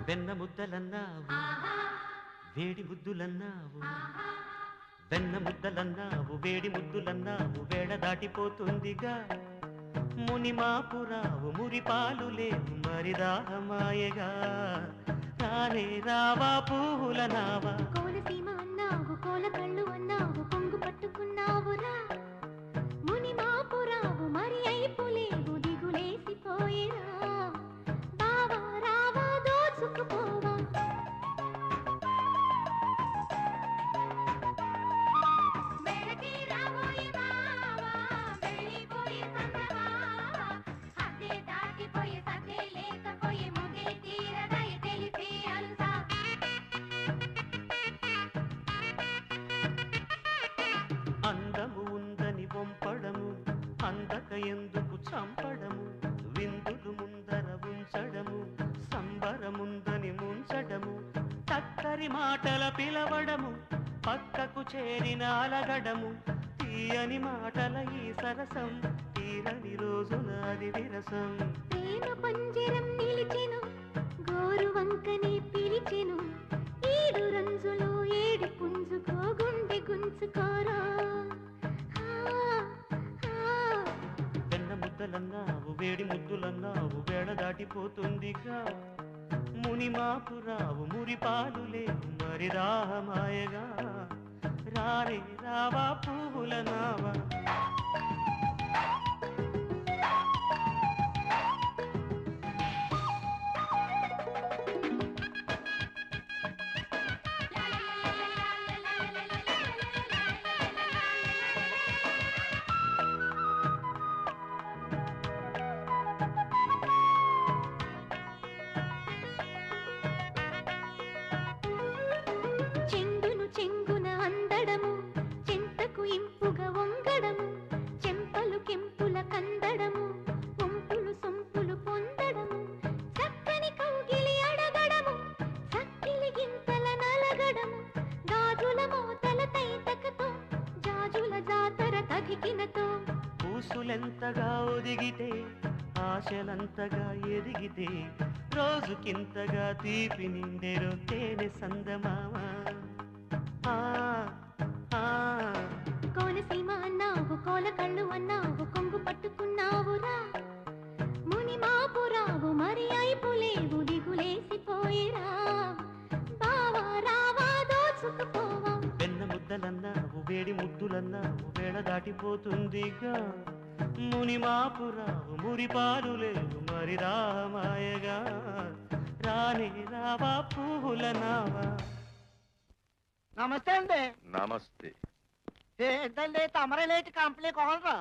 వెన్న ముద్దలన్నావు వేడి ముద్దులన్నావు వెన్న ముద్దలన్నావు వేడి ముద్దులన్నావు వేళ దాటిపోతుందిగా మునిమాపురావు మురిపాలు లేవు మరి దాహమాయగా రానే రావా పూల నావా కోనసీమ అన్నావు కోల కళ్ళు అన్నావు కొంగు పట్టుకున్నావురా మునిమాపురావు మరి అయిపోలేవు దిగులేసిపోయేరా బావా రావా దోచుకుపోవా అందము ఉందని వంపడము అందక ఎందుకు చంపడము విందులు ముందర ఉంచడము సంబరముందని ముంచడము చక్కరి మాటల పిలవడము పక్కకు చేరిన అలగడము తీయని మాటల ఈ సరసం తీరని రోజున అది విరసం ప్రేమ పంజరం నిలిచెను గోరు వంకనే పిలిచెను ఏడు రంజులో ఏడు పుంజుకో గుండె గుంచుకోరా వెన్న ముద్దలన్నావు వేడి ముద్దులన్నావు వేళ దాటిపోతుందిగా మునిమాపురావు మురిపాలు లేవు మరి రామాయగా రారే రావా పువ్వుల నావా చెంగును చెంగున అందడము చెంతకు ఇంపుగా వంగడము చెంపలు కెంపుల కందడము వంపులు సొంపులు పొందడము చక్కని కౌగిలి అడగడము చక్కిలి గింతల నలగడము గాజుల మోతల తైతకతో జాజుల జాతర తగికినతో పూసులెంతగా ఒదిగితే ఆశలంతగా ఎదిగితే రోజుకింతగా తీపి నిండెరు తేనె సందమామా కోనసీమ అన్నావు కోల కళ్ళు అన్నావు కొంగు పట్టుకున్నావురా మునిమాపురావు మరి అయిపోలేవు దిగులేసిపోయిరా బావా రావా దోచుకుపోవా వెన్న ముద్దలన్నావు వేడి ముద్దులన్నావు వేళ దాటిపోతుందిగా మునిమాపురావు మురిపాలు లేవు మరి రామాయగా రానే రావా పువ్వుల నావా నమస్తే అండి నమస్తే ఏంటండి తమరే లేటి కంపెనీ కోనరా